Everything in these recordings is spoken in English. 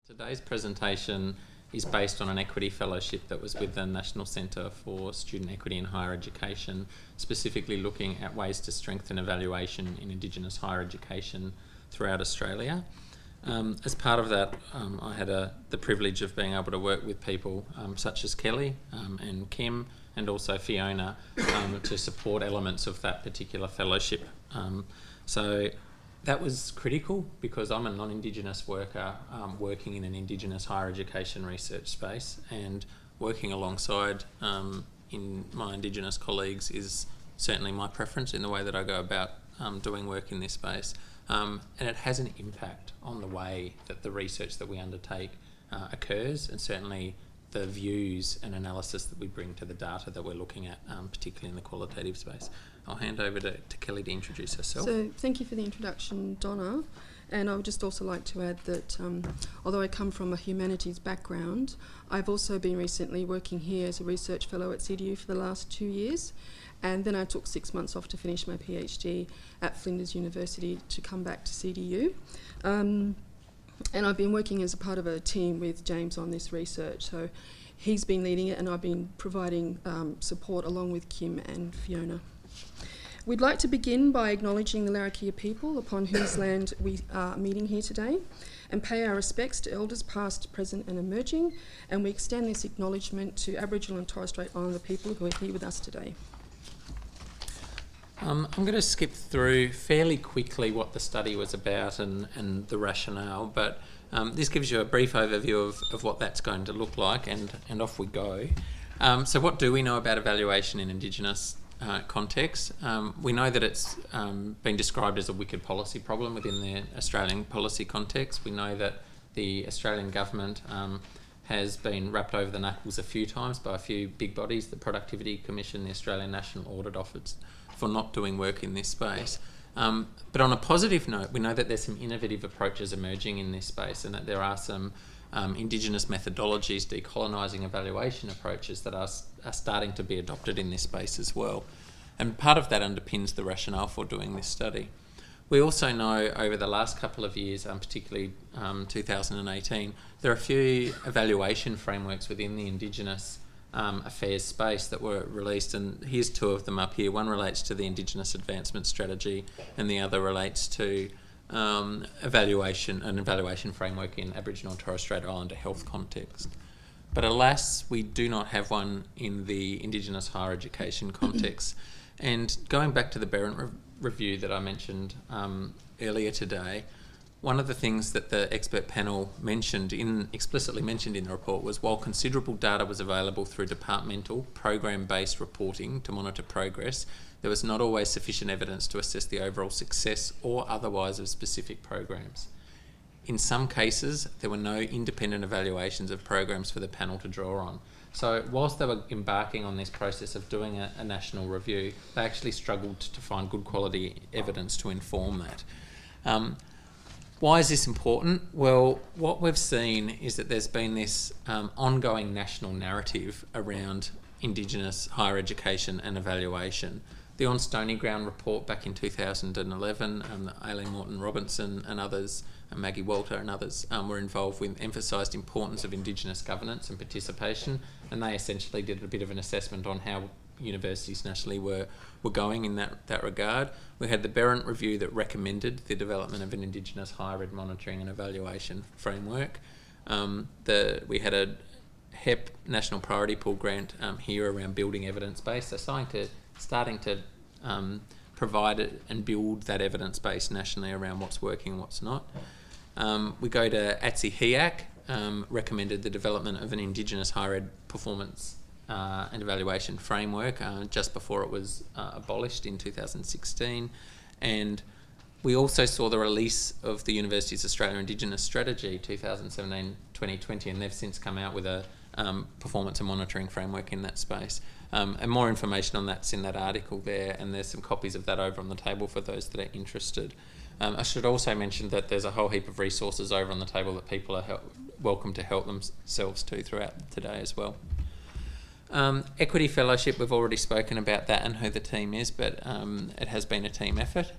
Today's presentation is based on an equity fellowship that was with the National Centre for Student Equity in Higher Education, specifically looking at ways to strengthen evaluation in Indigenous higher education throughout Australia. As part of that, I had the privilege of being able to work with people such as Kellie and Kim and also Fiona to support elements of that particular fellowship. So that was critical because I'm a non-Indigenous worker working in an Indigenous higher education research space, and working alongside in my Indigenous colleagues is certainly my preference in the way that I go about doing work in this space. And it has an impact on the way that the research that we undertake occurs, and certainly the views and analysis that we bring to the data that we're looking at, particularly in the qualitative space. I'll hand over to Kellie to introduce herself. So thank you for the introduction, Donna. And I would just also like to add that although I come from a humanities background, I've also been recently working here as a research fellow at CDU for the last 2 years. And then I took 6 months off to finish my PhD at Flinders University to come back to CDU. And I've been working as a part of a team with James on this research. So he's been leading it and I've been providing support along with Kim and Fiona. We'd like to begin by acknowledging the Larrakia people upon whose land we are meeting here today, and pay our respects to elders past, present and emerging, and we extend this acknowledgement to Aboriginal and Torres Strait Islander people who are here with us today. I'm going to skip through fairly quickly what the study was about and the rationale, but this gives you a brief overview of what that's going to look like, and off we go. So what do we know about evaluation in Indigenous context? We know that it's been described as a wicked policy problem within the Australian policy context. We know that the Australian government has been wrapped over the knuckles a few times by a few big bodies, the Productivity Commission, the Australian National Audit Office, for not doing work in this space. But on a positive note, we know that there's some innovative approaches emerging in this space, and that there are some Indigenous methodologies, decolonising evaluation approaches that are starting to be adopted in this space as well. And part of that underpins the rationale for doing this study. We also know over the last couple of years, particularly 2018, there are a few evaluation frameworks within the Indigenous affairs space that were released, and here's two of them up here. One relates to the Indigenous Advancement Strategy and the other relates to an evaluation framework in Aboriginal and Torres Strait Islander health context. But alas, we do not have one in the Indigenous higher education context. And going back to the Berendt review that I mentioned earlier today, one of the things that the expert panel explicitly mentioned in the report was, while considerable data was available through departmental program-based reporting to monitor progress, there was not always sufficient evidence to assess the overall success or otherwise of specific programs. In some cases, there were no independent evaluations of programs for the panel to draw on. So whilst they were embarking on this process of doing a national review, they actually struggled to find good quality evidence to inform that. Why is this important? Well, what we've seen is that there's been this ongoing national narrative around Indigenous higher education and evaluation. The On Stony Ground report back in 2011, Aileen Morton-Robinson and others, and Maggie Walter and others were involved with, emphasised importance of Indigenous governance and participation, and they essentially did a bit of an assessment on how universities nationally were going in that regard. We had the Berendt review that recommended the development of an Indigenous higher ed monitoring and evaluation framework. We had a HEP National Priority Pool grant here around building evidence base, so starting to provide it and build that evidence base nationally around what's working and what's not. We go to ATSI-HEAC, recommended the development of an Indigenous higher ed performance and evaluation framework just before it was abolished in 2016. And we also saw the release of the Universities Australia Indigenous Strategy 2017-2020, and they've since come out with a performance and monitoring framework in that space. And more information on that's in that article there, and there's some copies of that over on the table for those that are interested. I should also mention that there's a whole heap of resources over on the table that people are welcome to help themselves to throughout today as well. Equity Fellowship, we've already spoken about that and who the team is, but it has been a team effort.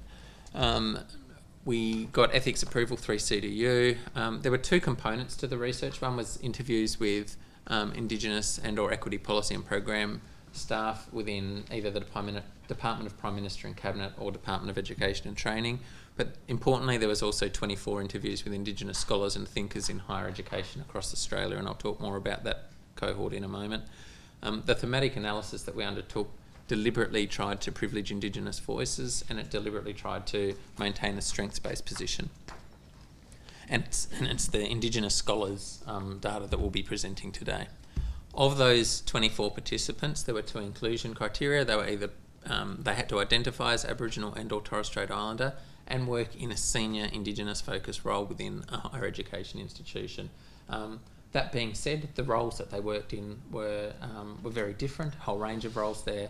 We got ethics approval through CDU. There were two components to the research. One was interviews with Indigenous and or equity policy and program staff within either the Department of Prime Minister and Cabinet or Department of Education and Training. But importantly, there was also 24 interviews with Indigenous scholars and thinkers in higher education across Australia, and I'll talk more about that cohort in a moment. The thematic analysis that we undertook deliberately tried to privilege Indigenous voices, and it deliberately tried to maintain a strengths-based position. And it's the Indigenous scholars data that we'll be presenting today. Of those 24 participants, there were two inclusion criteria. They were either they had to identify as Aboriginal and or Torres Strait Islander and work in a senior Indigenous focused role within a higher education institution. That being said, the roles that they worked in were very different, a whole range of roles there,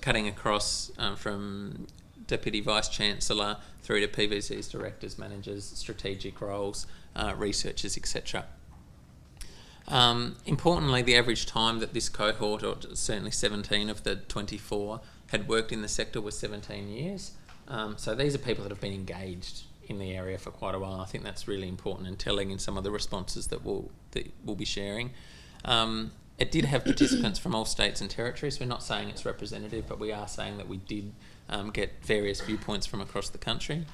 cutting across from Deputy Vice-Chancellor through to PVC's directors, managers, strategic roles, researchers, etc. Importantly, the average time that this cohort, or certainly 17 of the 24, had worked in the sector was 17 years. So these are people that have been engaged in the area for quite a while. I think that's really important and telling in some of the responses that we'll be sharing. It did have participants from all states and territories. We're not saying it's representative, but we are saying that we did get various viewpoints from across the country.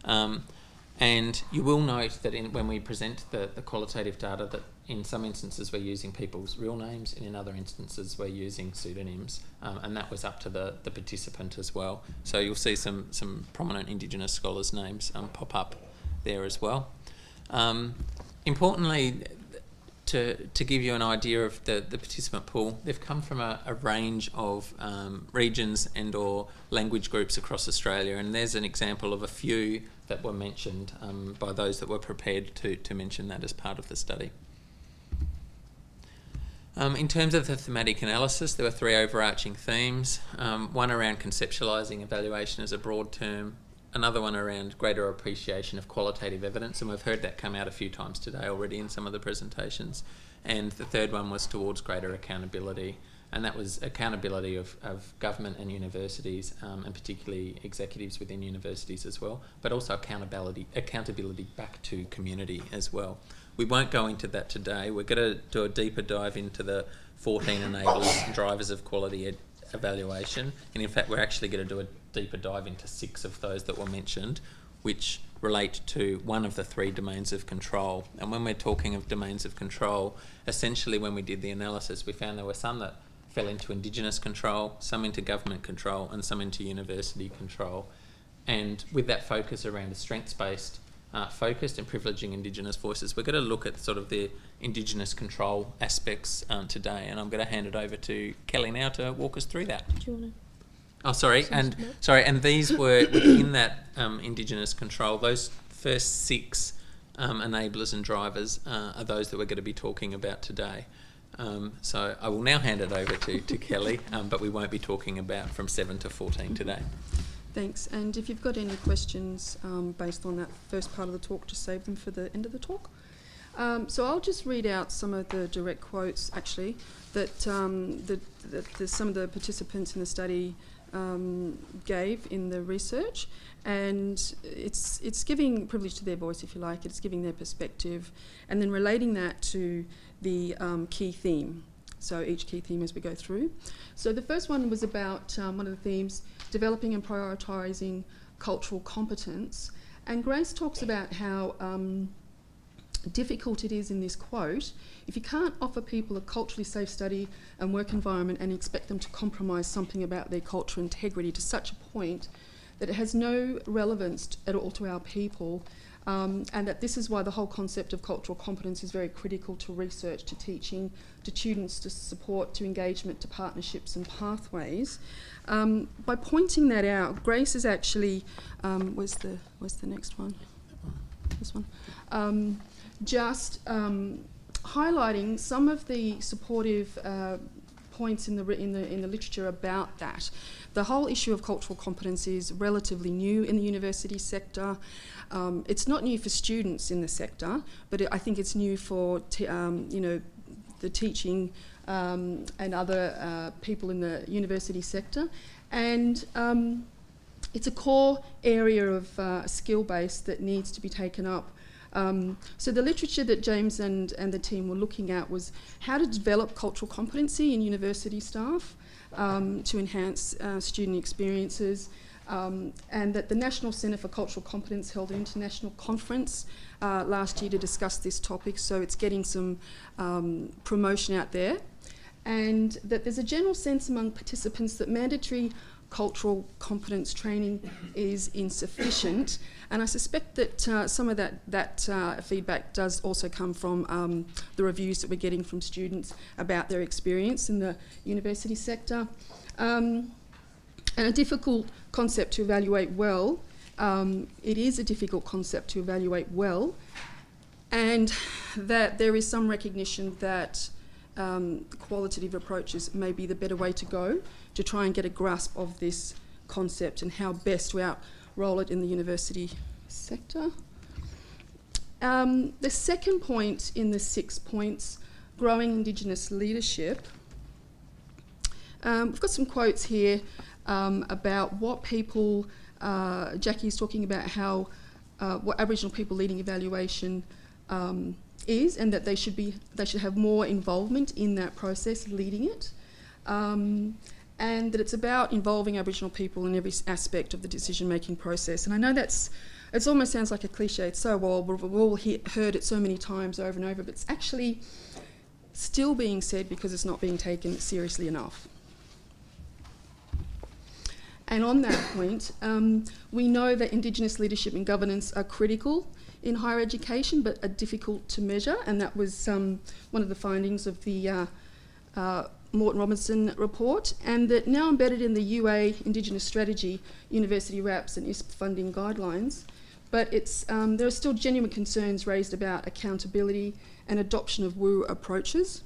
And you will note that when we present the qualitative data, that in some instances we're using people's real names, and in other instances we're using pseudonyms, and that was up to the participant as well. So you'll see some prominent Indigenous scholars' names pop up there as well. Importantly, to give you an idea of the participant pool, they've come from a range of regions and or language groups across Australia, and there's an example of a few that were mentioned by those that were prepared to mention that as part of the study. In terms of the thematic analysis, there were three overarching themes, one around conceptualising evaluation as a broad term, another one around greater appreciation of qualitative evidence, and we've heard that come out a few times today already in some of the presentations, and the third one was towards greater accountability, and that was accountability of government and universities, and particularly executives within universities as well, but also accountability back to community as well. We won't go into that today. We're going to do a deeper dive into the 14 enablers and drivers of quality evaluation, and in fact we're actually going to do a deeper dive into 6 of those that were mentioned, which relate to one of the 3 domains of control. And when we're talking of domains of control, essentially when we did the analysis, we found there were some that fell into Indigenous control, some into government control, and some into university control. And with that focus around a strengths-based focused and privileging Indigenous voices, we're going to look at sort of the Indigenous control aspects today, and I'm going to hand it over to Kellie now to walk us through that. Do you want to? Oh, sorry, and these were within that Indigenous control. Those first 6 enablers and drivers are those that we're going to be talking about today. So I will now hand it over to Kellie, but we won't be talking about from 7 to 14 today. Thanks. And if you've got any questions based on that first part of the talk, just save them for the end of the talk. So I'll just read out some of the direct quotes, actually, that some of the participants in the study gave in the research, and it's giving privilege to their voice, if you like. It's giving their perspective, and then relating that to the key theme. So each key theme as we go through. So the first one was about one of the themes, developing and prioritising cultural competence. And Grace talks about how difficult it is in this quote if you can't offer people a culturally safe study and work environment and expect them to compromise something about their cultural integrity to such a point that it has no relevance at all to our people, and that this is why the whole concept of cultural competence is very critical to research, to teaching, to students, to support, to engagement, to partnerships and pathways. By pointing that out, Grace is actually, where's the next one? This one. Just highlighting some of the supportive points in the literature about that. The whole issue of cultural competence is relatively new in the university sector. It's not new for students in the sector, but I think it's new for the teaching and other people in the university sector. And it's a core area of skill base that needs to be taken up. So the literature that James and the team were looking at was how to develop cultural competency in university staff to enhance student experiences, and that the National Centre for Cultural Competence held an international conference last year to discuss this topic, so it's getting some promotion out there, and that there's a general sense among participants that mandatory cultural competence training is insufficient, and I suspect that some of that feedback does also come from the reviews that we're getting from students about their experience in the university sector. And a difficult concept to evaluate well. It is a difficult concept to evaluate well, and that there is some recognition that qualitative approaches may be the better way to go to try and get a grasp of this concept and how best to outroll it in the university sector. The second point in the 6 points, growing Indigenous leadership. We've got some quotes here about what people, Jackie's talking about how what Aboriginal people leading evaluation is, and that they should have more involvement in that process, leading it, and that it's about involving Aboriginal people in every aspect of the decision-making process. And I know it almost sounds like a cliche. It's so old, we've all heard it so many times over and over, but it's actually still being said because it's not being taken seriously enough. And on that point, we know that Indigenous leadership and governance are critical in higher education, but are difficult to measure, and that was one of the findings of the Morton Robinson report, and that now embedded in the UA Indigenous Strategy, University RAPs and ISP funding guidelines, but there are still genuine concerns raised about accountability and adoption of WU approaches,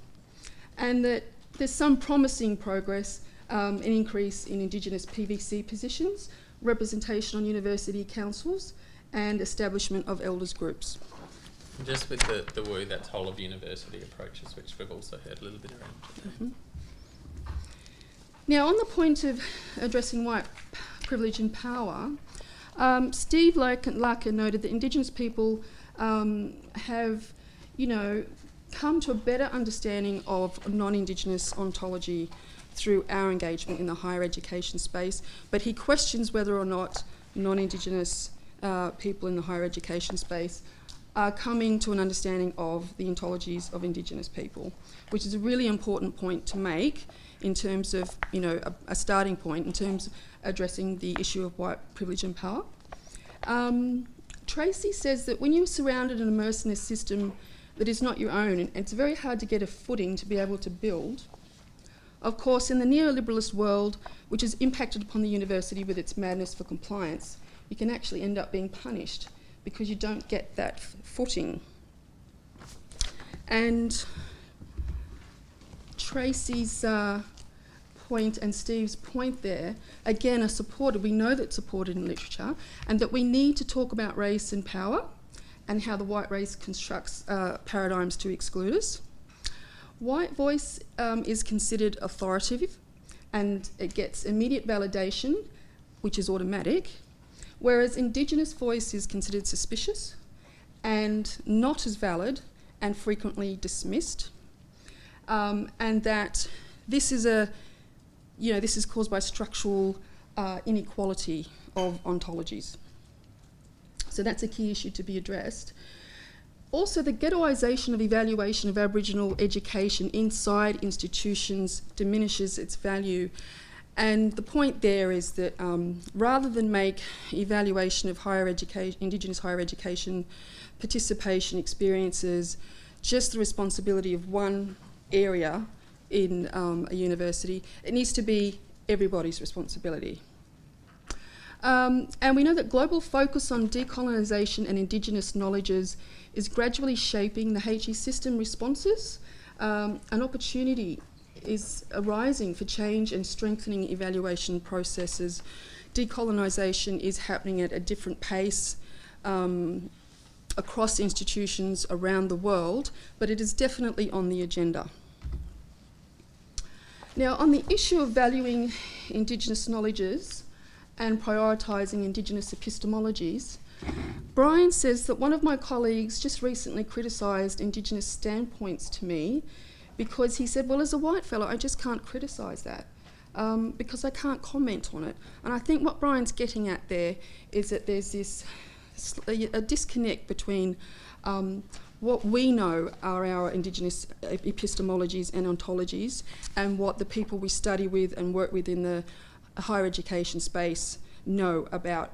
and that there's some promising progress, an increase in Indigenous PVC positions, representation on university councils, and establishment of elders groups. Just with the WU, that's whole of university approaches, which we've also heard a little bit around today. Mm-hmm. Now, on the point of addressing white privilege and power, Steve Larkin noted that Indigenous people have, come to a better understanding of non-Indigenous ontology through our engagement in the higher education space, but he questions whether or not non-Indigenous people in the higher education space are coming to an understanding of the ontologies of Indigenous people, which is a really important point to make in terms of, a starting point in terms of addressing the issue of white privilege and power. Tracy says that when you're surrounded and immersed in a system that is not your own, and it's very hard to get a footing to be able to build. Of course, in the neoliberalist world, which has impacted upon the university with its madness for compliance, you can actually end up being punished because you don't get that footing. And Tracy's point and Steve's point there, again, are supported. We know that's supported in literature, and that we need to talk about race and power and how the white race constructs paradigms to exclude us. White voice is considered authoritative, and it gets immediate validation, which is automatic, whereas Indigenous voice is considered suspicious and not as valid and frequently dismissed, and that this is caused by structural inequality of ontologies. So that's a key issue to be addressed. Also, the ghettoisation of evaluation of Aboriginal education inside institutions diminishes its value. And the point there is that rather than make evaluation of higher education, Indigenous higher education participation experiences just the responsibility of one area in a university, it needs to be everybody's responsibility. And we know that global focus on decolonisation and Indigenous knowledges is gradually shaping the HE system responses. An opportunity is arising for change and strengthening evaluation processes. Decolonisation is happening at a different pace across institutions around the world, but it is definitely on the agenda. Now, on the issue of valuing Indigenous knowledges, and prioritising Indigenous epistemologies, Brian says that one of my colleagues just recently criticised Indigenous standpoints to me because he said, well, as a white fellow, I just can't criticise that because I can't comment on it. And I think what Brian's getting at there is that there's this a disconnect between what we know are our Indigenous epistemologies and ontologies and what the people we study with and work with in the higher education space know about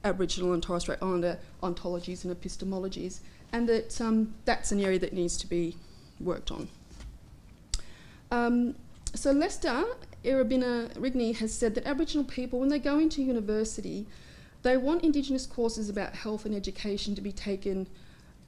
Aboriginal and Torres Strait Islander ontologies and epistemologies, and that that's an area that needs to be worked on. So Lester Irabina-Rigney has said that Aboriginal people, when they go into university, they want Indigenous courses about health and education to be taken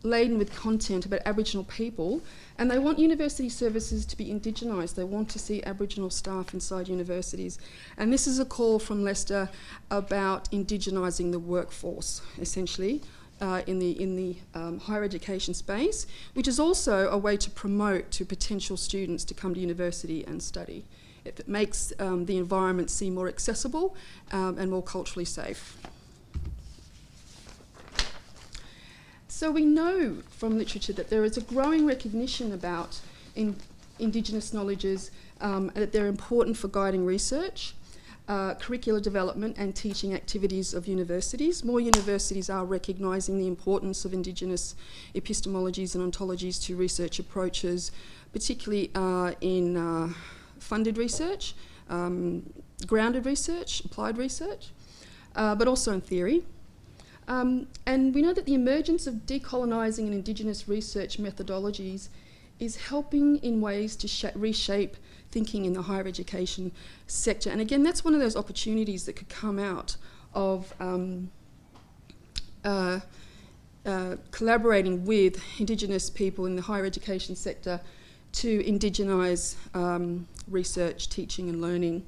laden with content about Aboriginal people, and they want university services to be Indigenised. They want to see Aboriginal staff inside universities. And this is a call from Lester about Indigenising the workforce, essentially, in the higher education space, which is also a way to promote to potential students to come to university and study. It makes the environment seem more accessible and more culturally safe. So we know from literature that there is a growing recognition about Indigenous knowledges, that they're important for guiding research, curricular development and teaching activities of universities. More universities are recognising the importance of Indigenous epistemologies and ontologies to research approaches, particularly in funded research, grounded research, applied research, but also in theory. And we know that the emergence of decolonising and Indigenous research methodologies is helping in ways to reshape thinking in the higher education sector. And again, that's one of those opportunities that could come out of collaborating with Indigenous people in the higher education sector to indigenise research, teaching and learning.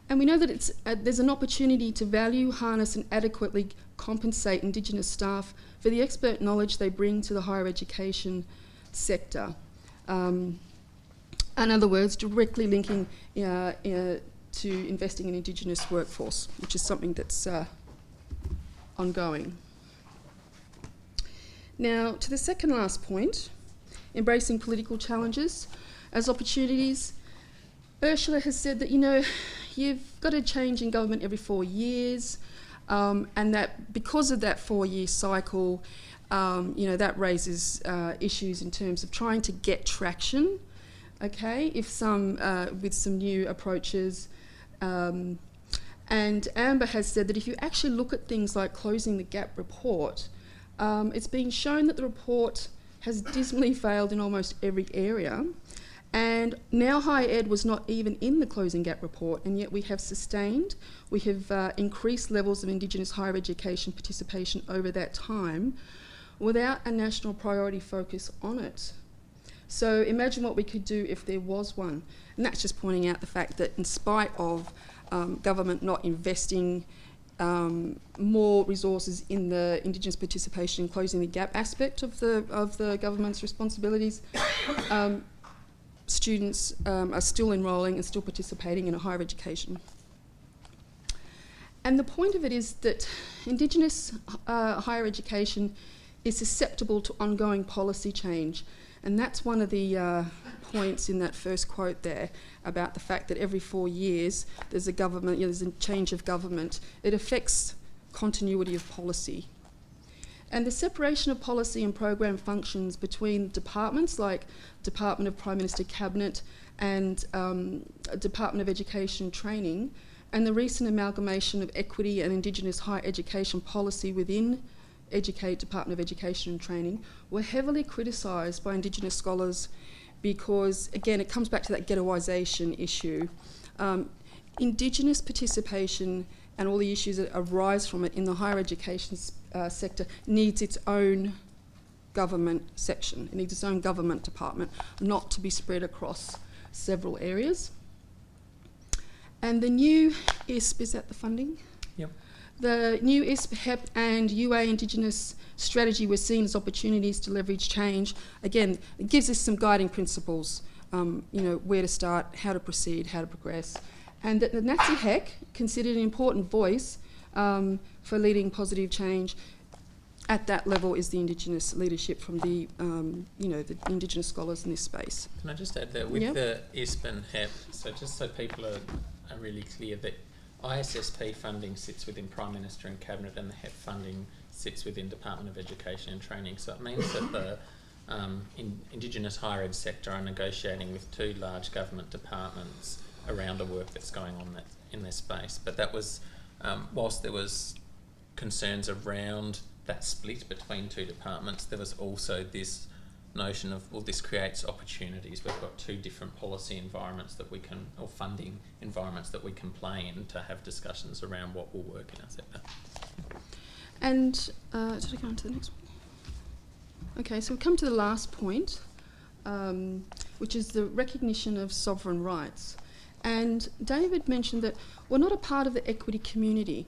And we know that there's an opportunity to value, harness and adequately compensate Indigenous staff for the expert knowledge they bring to the higher education sector. In other words, directly linking to investing in Indigenous workforce, which is something that's ongoing. Now, to the second last point, embracing political challenges as opportunities. Ursula has said that, you've got a change in government every 4 years, and that because of that 4-year cycle, that raises issues in terms of trying to get traction, okay, with some new approaches. And Amber has said that if you actually look at things like Closing the Gap report, it's been shown that the report has dismally failed in almost every area. And now higher ed was not even in the Closing Gap report, and yet we have increased levels of Indigenous higher education participation over that time without a national priority focus on it. So imagine what we could do if there was one. And that's just pointing out the fact that in spite of government not investing more resources in the Indigenous participation in Closing the Gap aspect of the government's responsibilities, students are still enrolling and still participating in a higher education. And the point of it is that Indigenous higher education is susceptible to ongoing policy change. And that's one of the points in that first quote there about the fact that every 4 years there's there's a change of government. It affects continuity of policy. And the separation of policy and program functions between departments like Department of Prime Minister Cabinet and Department of Education and Training, and the recent amalgamation of equity and Indigenous higher education policy within Department of Education and Training were heavily criticised by Indigenous scholars because, again, it comes back to that ghettoisation issue. Indigenous participation and all the issues that arise from it in the higher education sector needs its own government section. It needs its own government department, not to be spread across several areas. And the new ISP, is that the funding? Yep. The new ISP, HEP and UA Indigenous strategy were seen as opportunities to leverage change. Again, it gives us some guiding principles, where to start, how to proceed, how to progress. and that the NATSI considered an important voice for leading positive change at that level is the Indigenous leadership from the the Indigenous scholars in this space. Can I just add that with the ISP and HEP, so just so people are really clear, that ISSP funding sits within Prime Minister and Cabinet, and the HEP funding sits within Department of Education and Training. So it means that the Indigenous higher ed sector are negotiating with two large government departments around the work that's going on in this space. But that was, whilst there was concerns around that split between two departments, there was also this notion of, well, this creates opportunities. We've got two different policy environments that we can, or funding environments that we can play in to have discussions around what will work in our sector. And did I go on to the next one? Okay, so we come to the last point, which is the recognition of sovereign rights. And David mentioned that we're not a part of the equity community.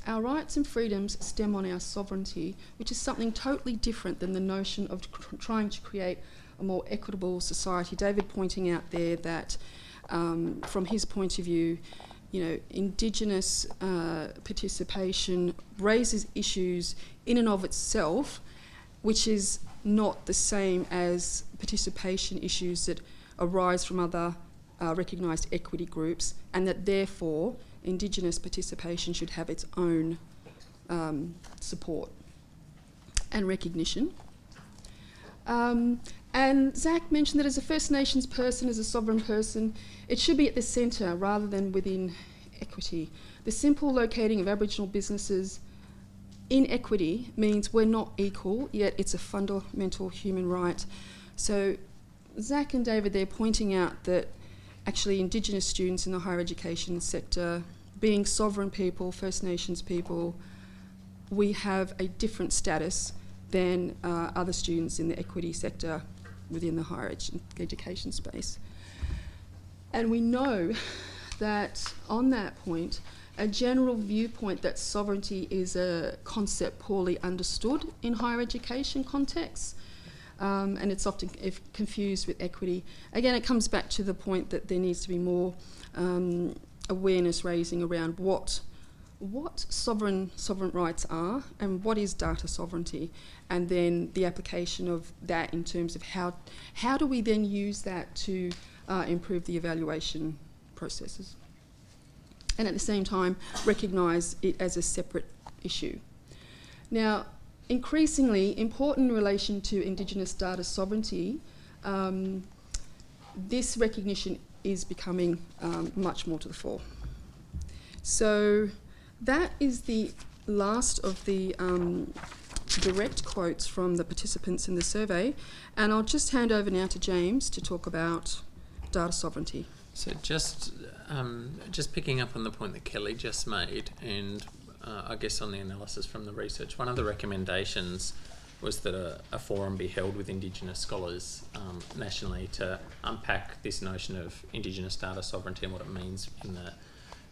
Our rights and freedoms stem on our sovereignty, which is something totally different than the notion of trying to create a more equitable society. David pointing out there that, from his point of view, Indigenous participation raises issues in and of itself, which is not the same as participation issues that arise from other recognised equity groups, and that therefore Indigenous participation should have its own support and recognition. And Zach mentioned that as a First Nations person, as a sovereign person, it should be at the centre rather than within equity. The simple locating of Aboriginal businesses in equity means we're not equal, yet it's a fundamental human right. So Zach and David, they're pointing out that actually Indigenous students in the higher education sector, being sovereign people, First Nations people, we have a different status than other students in the equity sector within the higher education space. And we know that on that point, a general viewpoint that sovereignty is a concept poorly understood in higher education contexts, and it's often confused with equity. Again, it comes back to the point that there needs to be more awareness raising around what sovereign rights are and what is data sovereignty, and then the application of that in terms of how do we then use that to improve the evaluation processes, and at the same time recognise it as a separate issue. Now, increasingly important in relation to Indigenous data sovereignty, this recognition is becoming much more to the fore. So that is the last of the direct quotes from the participants in the survey, and I'll just hand over now to James to talk about data sovereignty. So just picking up on the point that Kellie just made, and I guess on the analysis from the research, one of the recommendations was that a forum be held with Indigenous scholars nationally to unpack this notion of Indigenous data sovereignty and what it means in the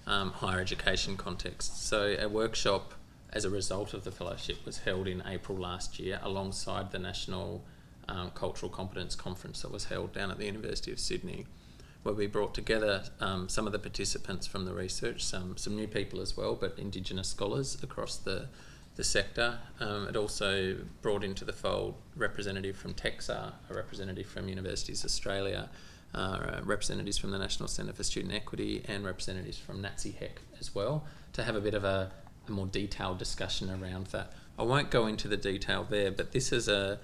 higher education context. So a workshop as a result of the fellowship was held in April last year alongside the National Cultural Competence Conference that was held down at the University of Sydney, where we brought together some of the participants from the research, some new people as well, but Indigenous scholars across the sector. It also brought into the fold representative from TEXA, a representative from Universities Australia, representatives from the National Centre for Student Equity, and representatives from NATSI as well, to have a bit of a more detailed discussion around that. I won't go into the detail there, but this is a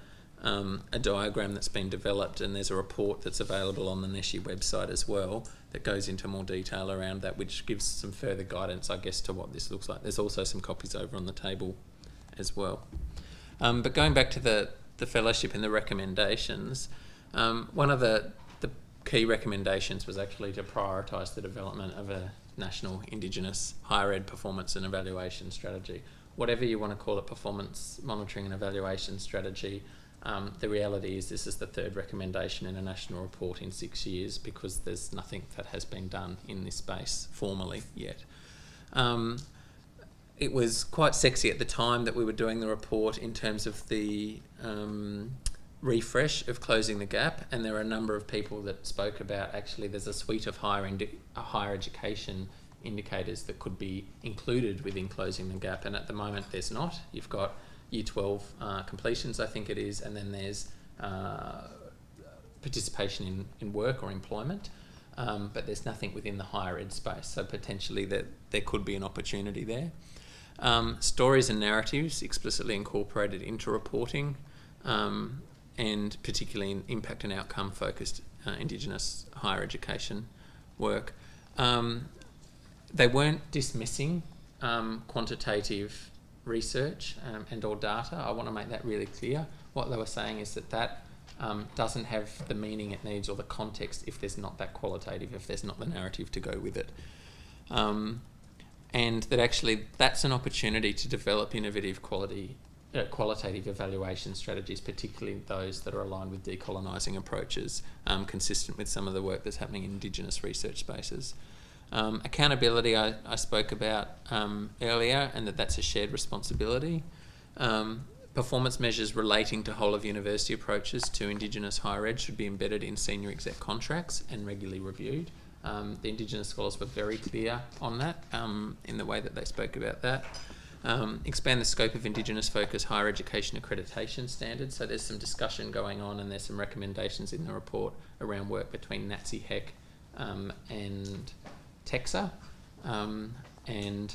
diagram that's been developed, and there's a report that's available on the NESHI website as well that goes into more detail around that, which gives some further guidance, I guess, to what this looks like. There's also some copies over on the table as well. But going back to the fellowship and the recommendations, one of the key recommendations was actually to prioritise the development of a national Indigenous higher ed performance and evaluation strategy. Whatever you want to call it, performance monitoring and evaluation strategy, the reality is this is the third recommendation in a national report in 6 years, because there's nothing that has been done in this space formally yet. It was quite sexy at the time that we were doing the report in terms of the refresh of closing the gap, and there are a number of people that spoke about actually there's a suite of higher education indicators that could be included within closing the gap, and at the moment there's not. You've got Year 12 completions, I think it is, and then there's participation in work or employment, but there's nothing within the higher ed space, so potentially there could be an opportunity there. Stories and narratives explicitly incorporated into reporting, and particularly in impact and outcome focused Indigenous higher education work. They weren't dismissing quantitative research and or data. I want to make that really clear. What they were saying is that doesn't have the meaning it needs or the context if there's not that qualitative, if there's not the narrative to go with it. And that actually that's an opportunity to develop innovative qualitative evaluation strategies, particularly those that are aligned with decolonising approaches, consistent with some of the work that's happening in Indigenous research spaces. Accountability I spoke about earlier, and that's a shared responsibility. Performance measures relating to whole of university approaches to Indigenous higher ed should be embedded in senior exec contracts and regularly reviewed. The Indigenous scholars were very clear on that in the way that they spoke about that. Expand the scope of Indigenous focused higher education accreditation standards. So there's some discussion going on, and there's some recommendations in the report around work between NATSI HEC and TEXA, and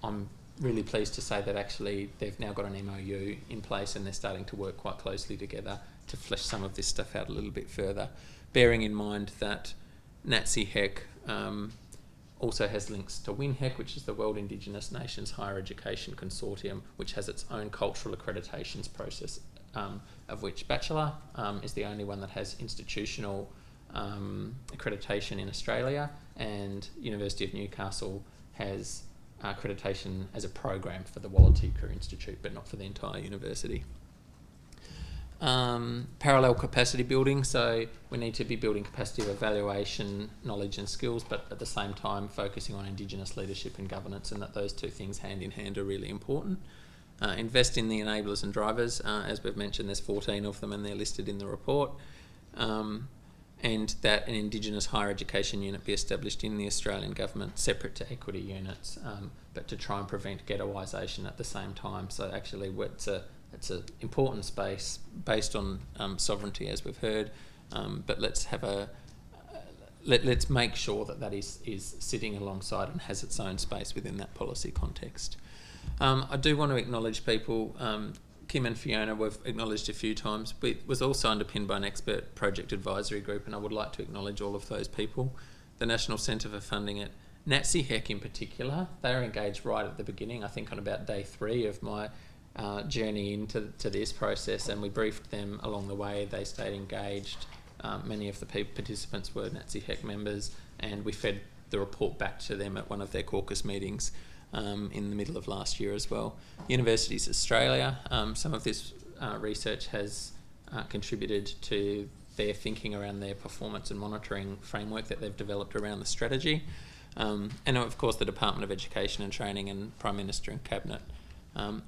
I'm really pleased to say that actually they've now got an MOU in place and they're starting to work quite closely together to flesh some of this stuff out a little bit further, bearing in mind that NATSI HEC also has links to WINHEC, which is the World Indigenous Nations Higher Education Consortium, which has its own cultural accreditations process, of which Bachelor is the only one that has institutional accreditation in Australia, and University of Newcastle has accreditation as a program for the Wallateeka Institute, but not for the entire university. Parallel capacity building, so we need to be building capacity of evaluation, knowledge and skills, but at the same time focusing on Indigenous leadership and governance, and that those two things hand in hand are really important. Invest in the enablers and drivers, as we've mentioned there's 14 of them and they're listed in the report. And that an Indigenous higher education unit be established in the Australian government separate to equity units, but to try and prevent ghettoisation at the same time. So actually it's an important space based on sovereignty, as we've heard, but let's have let's make sure that is sitting alongside and has its own space within that policy context. I do want to acknowledge people. Kim and Fiona we've acknowledged a few times, but it was also underpinned by an expert project advisory group, and I would like to acknowledge all of those people. The National Centre for Funding it, NATSI HEC in particular, they were engaged right at the beginning, I think on about day 3 of my journey into this process, and we briefed them along the way. They stayed engaged. Many of the participants were NATSI HEC members, and we fed the report back to them at one of their caucus meetings in the middle of last year as well. Universities Australia, some of this research has contributed to their thinking around their performance and monitoring framework that they've developed around the strategy. And of course the Department of Education and Training and Prime Minister and Cabinet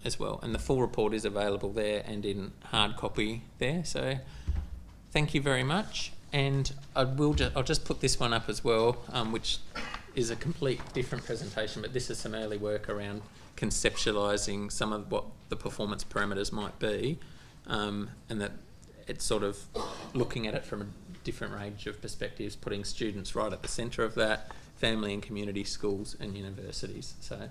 as well. And the full report is available there and in hard copy there. So thank you very much. And I'll just put this one up as well, which is a complete different presentation, but this is some early work around conceptualising some of what the performance parameters might be, and that it's sort of looking at it from a different range of perspectives, putting students right at the centre of that, family and community schools and universities. So